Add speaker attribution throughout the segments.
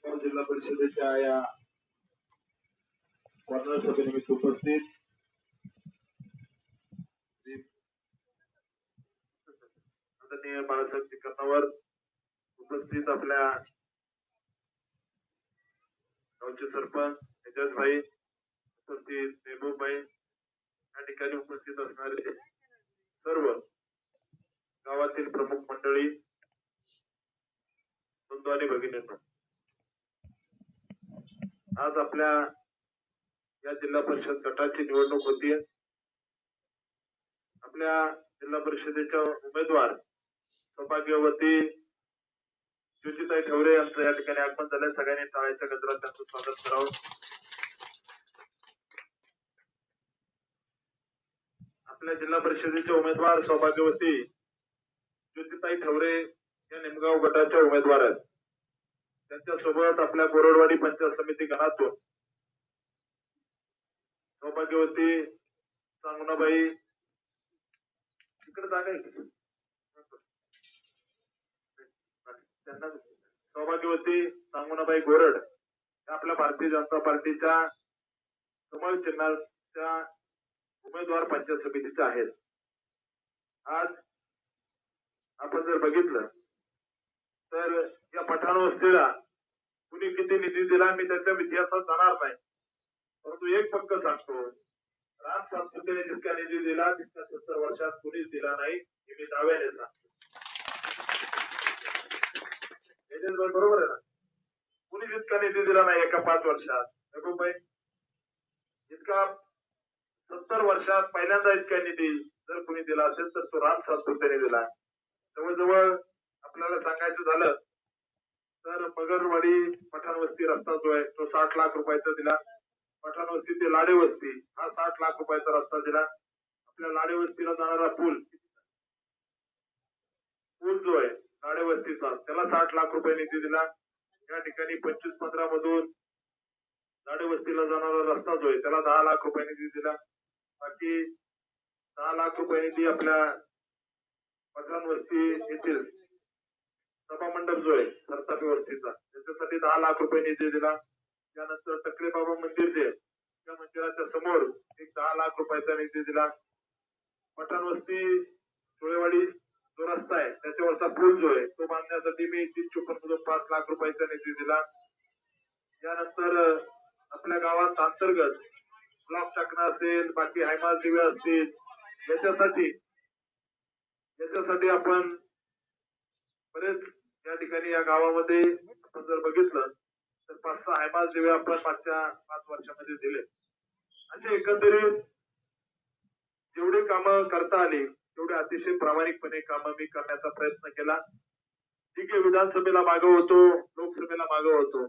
Speaker 1: जिल्हा परिषदेच्या या कॉर्नर सभेनिमित्त उपस्थित आदरणीय बाळासाहेब चिकनावर उपस्थित आपल्या गावचे सरपंच एजाज भाई, उपस्थित मेहबूब भाई, या ठिकाणी उपस्थित असणारे सर्व गावातील प्रमुख मंडळी, बंधू आणि भगिनींनो, आज आपल्या या जिल्हा परिषद गटाची निवडणूक होतीये. आपल्या जिल्हा परिषदेच्या उमेदवार सौभाग्यवती ज्योतिताई ठवरे यांचं या ठिकाणी आगमन झालंय. सगळ्यांनी टाळ्याच्या गजरात त्यांचं स्वागत करावं. आपल्या जिल्हा परिषदेचे उमेदवार सौभाग्यवती ज्योतिताई ठवरे या निमगाव गटाच्या उमेदवार आहेत. त्यांच्यासोबत आपल्या गोरडवाडी पंचायत समिती गणातून सौभाग्यवती सांगुणाबाई, इकडे जागा आहे, त्यांना सौभाग्यवती सांगुणाबाई गोरड आपल्या भारतीय जनता पार्टीच्या कमळ चिन्हाच्या उमेदवार पंचायत समितीचे आहेत. आज आपण जर बघितलं तर या पठाण वस्तीला कुणी किती निधी दिला मी त्याच्या इतिहासात जाणार नाही, परंतु एक फक्त सांगतो, राम संस्कृतीने जितका निधी दिला तितका 70 वर्षात कुणीच दिला नाही, हे मी दाव्याने सांगतो. बरोबर आहे ना? कुणी जितका निधी दिला नाही एका 5 वर्षात, इतका 70 वर्षात पहिल्यांदा इतका निधी जर कुणी दिला असेल तर तो राम संस्कृतीने दिला. जवळजवळ आपल्याला सांगायचं झालं तर मगरवाडी पठाण वस्ती रस्ता जो आहे तो 60 लाख रुपयाचा दिला. पठाण वस्ती ते लाडे वस्ती हा 60 लाख रुपयाचा रस्ता दिला. आपल्या लाडे वस्तीला जाणारा पूल जो आहे लाडे वस्तीचा त्याला 60 लाख रुपये निधी दिला. या ठिकाणी 25-15 मधून लाडे वस्तीला जाणारा रस्ता जो आहे त्याला 10 लाख रुपये निधी दिला. बाकी 10 लाख रुपये निधी आपल्या पठाण वस्ती येथील सभा मंडप जो आहे सरतापी वस्तीचा त्याच्यासाठी 10 लाख रुपये निधी दिला. त्यानंतर टकले बाबा मंदिर जे त्या मंदिराच्या समोर एक 10 लाख रुपयाचा निधी दिला. पठाण वस्ती चोळेवाडी जो रस्ता आहे त्याच्यावरचा पूल जो आहे तो बांधण्यासाठी मी 354.5 लाख रुपयाचा निधी दिला. यानंतर आपल्या गावात अंतर्गत ब्लॉक टाकणं असेल, बाकी हायमाल दिवे असतील, याच्यासाठी आपण बरेच या ठिकाणी या गावामध्ये आपण जर बघितलं तर 5-6 हायमाल दिवे आपण मागच्या 5 वर्षामध्ये दिले. असे एकंदरीत जेवढी कामं करता आली तेवढे अतिशय प्रामाणिकपणे कामं मी करण्याचा प्रयत्न केला. ठीक आहे, विधानसभेला मागं होतो, लोकसभेला मागं होतो,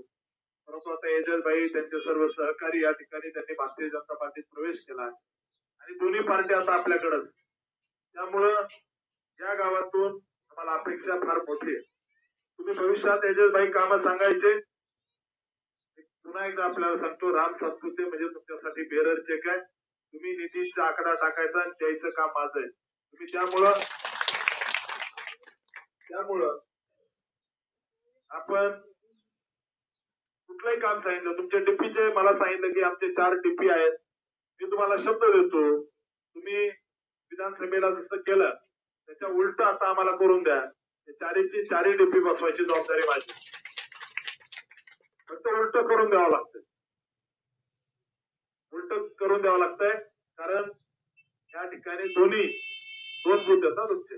Speaker 1: परंतु आता एजाज भाई त्यांचे सर्व सहकारी या ठिकाणी त्यांनी भारतीय जनता पार्टीत प्रवेश केला आणि दोन्ही पार्टी आता आपल्याकडे. त्यामुळं या गावातून आम्हाला अपेक्षा फार मोठी आहे. तुम्ही भविष्यात एजाज भाई कामं सांगायचे, पुन्हा एकदा आपल्याला सांगतो, राम संस्कृती म्हणजे तुमच्यासाठी बेरर चेक आहे. तुम्ही निधीचा आकडा टाकायचा आणि द्यायचं काम माझं आहे. तुम्ही त्यामुळं आपण कुठलंही काम सांगितलं, तुमच्या डीपीचे मला सांगितलं की आमचे 4 डीपी आहेत, मी तुम्हाला शब्द देतो, तुम्ही विधानसभेला जसं केलं त्याच्या उलट आता आम्हाला करून द्या. 4ची डीपी बसवायची जबाबदारी माझी. फक्त उलट करून द्यावं लागतंय, कारण या ठिकाणी 2 बूथ आहेत ना तुमचे.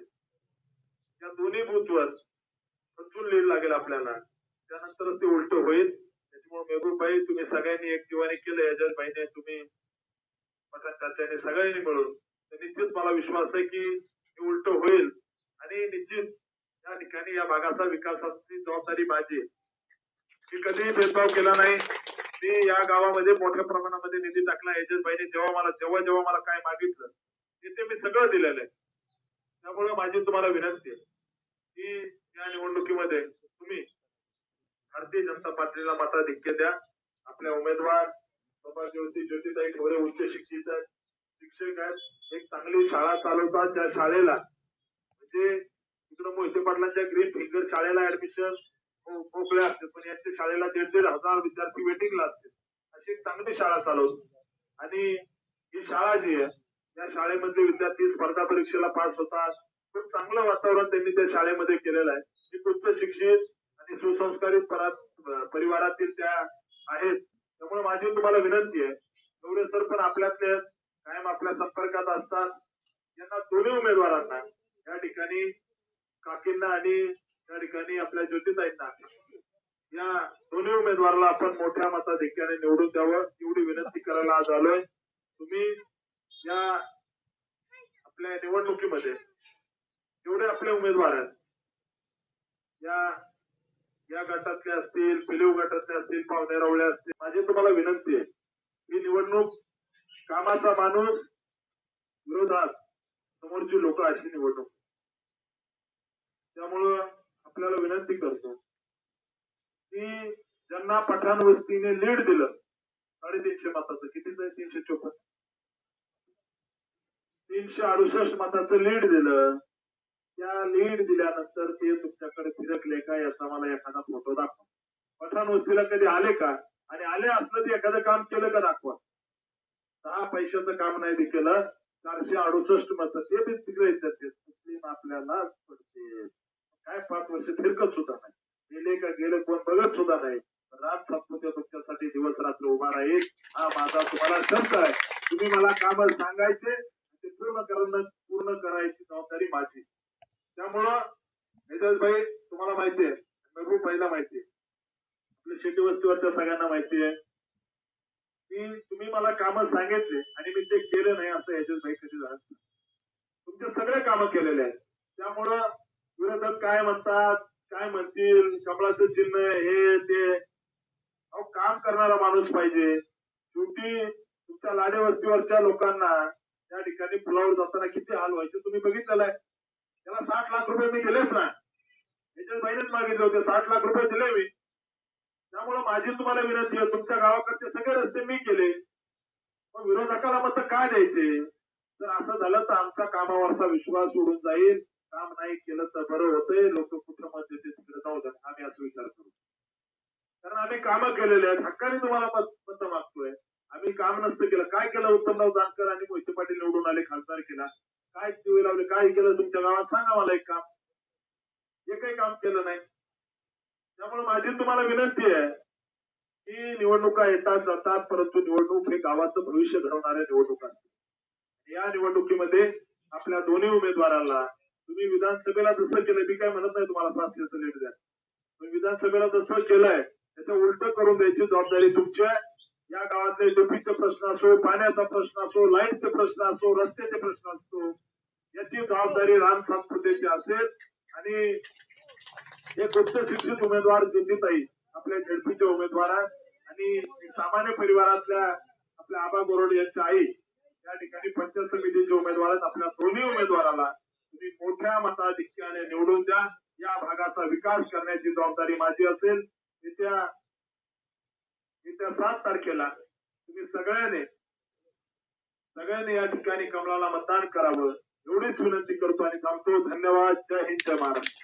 Speaker 1: या दोन्ही बूथवर समजून लीड लागेल आपल्याला, त्यानंतर ते उलट होईल. त्याच्यामुळे मेहबूब भाई तुम्ही सगळ्यांनी एक दिवाणी केलं, एजाज भाईने, तुम्ही पठाण चाच्याने सगळ्यांनी मिळून, तर निश्चित मला विश्वास आहे की हे उलट होईल आणि निश्चित या ठिकाणी या भागाचा विकासाची जबाबदारी माझी. मी कधीही भेदभाव केला नाही. मी या गावामध्ये मोठ्या प्रमाणामध्ये निधी टाकला. एजाज भाईने जेव्हा मला काय मागितलं ते मी सगळं दिलेलं आहे. त्यामुळे माझी तुम्हाला विनंती आहे की या निवडणुकीमध्ये तुम्ही भारतीय जनता पार्टीला मताधिक्य द्या. आपल्या उमेदवार सौभाग्यवती ज्योतिताई ठवरे उच्च शिक्षित आहेत, शिक्षक आहेत, एक चांगली शाळा चालवतात. त्या शाळेला म्हणजे इकडं मोहिते पाटलांच्या ग्रीन फिंगर शाळेला ऍडमिशन मोकळे असते, पण यांच्या शाळेला 1,500 विद्यार्थी वेटिंगला असते. अशी एक चांगली शाळा चालवतो. आणि ही शाळा जी आहे या शाळेमधले विद्यार्थी स्पर्धा परीक्षेला पास होतात. खूप चांगलं वातावरण त्यांनी त्या शाळेमध्ये केलेलं आहे. एक उच्च शिक्षित आणि सुसंस्कारित परिवारातील त्या आहेत. त्यामुळे माझी तुम्हाला विनंती आहे, गवरे सर पण आपल्यातले कायम आपल्या संपर्कात असतात. यांना दोन्ही उमेदवारांना या ठिकाणी काकींना आणि त्या ठिकाणी आपल्या ज्योतिताईंना या दोन्ही उमेदवाराला आपण मोठ्या मताधिक्याने निवडून द्यावं एवढी विनंती करायला आज आलोय. तुम्ही या आपल्या निवडणुकीमध्ये जेवढे आपले उमेदवार आहेत या या गटातले असतील, पिलीव गटातले असतील, पावणेरावळे असतील, माझी तुम्हाला विनंती आहे, ही निवडणूक कामाचा माणूस विरोधात समोरची लोक अशी निवडणूक. त्यामुळं आपल्याला विनंती करतो की ज्यांना पठाण वस्तीने लीड दिलं 350 मताचं, कितीच आहे, 354, 368 मताचं लीड दिलं. त्या लीड दिल्यानंतर ते तुमच्याकडे फिरकले का याचा मला एखादा फोटो दाखवा. पठाण वस्तीला कधी आले का, आणि आले असलं ते एखादं काम केलं का दाखवा. 10 पैशाचं काम नाही केलं. 468 मत ते बी तिकडे येतात. मुस्लिम आपल्याला पडते काय 5 वर्ष फिरकत सुद्धा नाही, गेले का गेले कोण बघत सुद्धा नाही. रात सातपुते तुमच्यासाठी दिवस रात्र उभा राहील हा माझा तुम्हाला शब्द आहे. तुम्ही मला काम सांगायचे ते पूर्ण करायची जबाबदारी माझी. त्यामुळं मेजर भाई तुम्हाला माहिती आहे, महबूब भाईला माहिती आहे, आपल्या शेती वस्तीवरच्या सगळ्यांना माहिती आहे की तुम्ही मला काम सांगितले आणि मी ते केलं नाही असं याच्यात भाई कधी झालं. तुमचे सगळे कामं केलेले आहेत. त्यामुळं विरोधक काय म्हणतात, काय म्हणतील, कमळाचं चिन्ह हे ते, अहो काम करणारा माणूस पाहिजे. शेवटी तुमच्या लाडे वस्तीवरच्या लोकांना त्या ठिकाणी पुलावर जाताना किती हाल व्हायचे तुम्ही बघितलेलं आहे. त्याला 60 लाख रुपये मी दिलेच ना, याच्यात महिन्यात मागितले होते, 60 लाख रुपये दिले मी. त्यामुळे माझी तुम्हाला विनंती आहे, तुमच्या गावाकडचे सगळे रस्ते मी केले, मग विरोधकाला मत काय द्यायचे. जर असं झालं तर आमचा कामावरचा विश्वास उडून जाईल. काम नाही केलं तर बरं होतंय, लोक कुठं मत देते तिकडे जाऊ द्या, आम्ही असं विचार करू. कारण आम्ही कामं केलेले आहेत, हक्काने तुम्हाला मत मागतोय. आम्ही काम नसतं केलं. काय केलं उत्तमराव जानकर आणि मोहिते पाटील निवडून आले, खासदार केला, काय दिवे लावले, काय केलं तुमच्या गावात सांगा मला एक काम. एकही काम केलं नाही. त्यामुळे माझी तुम्हाला विनंती आहे की निवडणुका येतात जातात, परंतु निवडणूक हे गावाचं भविष्य घडवणाऱ्या निवडणुका. या निवडणुकीमध्ये आपल्या दोन्ही उमेदवारांना तुम्ही विधानसभेला जसं केलं, मी काय म्हणत नाही तुम्हाला 700 लीड द्या, पण विधानसभेला जसं केलंय त्याचं उलट करून द्यायची जबाबदारी तुमच्या. या गावातले डोपीचे प्रश्न असो, पाण्याचा प्रश्न असो, लाईटचे प्रश्न असो, रस्त्याचे प्रश्न असो, याची जबाबदारी राम सातपुतेची असेल. आणि एक उच्च शिक्षित उमेदवार ज्योतिताई आपल्या झेडपीचे उमेदवार आहेत, आणि सामान्य परिवारातल्या आपल्या आबा गोरोडे यांच्या आई या ठिकाणी पंचायत समितीचे उमेदवार आहेत. आपल्या दोन्ही उमेदवाराला तुम्ही मोठ्या मताधिक्याने निवडून द्या. या भागाचा विकास करण्याची जबाबदारी माझी असेल. येत्या 7 तारखेला तुम्ही सगळ्यांनी या ठिकाणी कमळाला मतदान करावं एवढीच विनंती करतो आणि थांबतो. धन्यवाद. जय हिंद, जय महाराष्ट्र.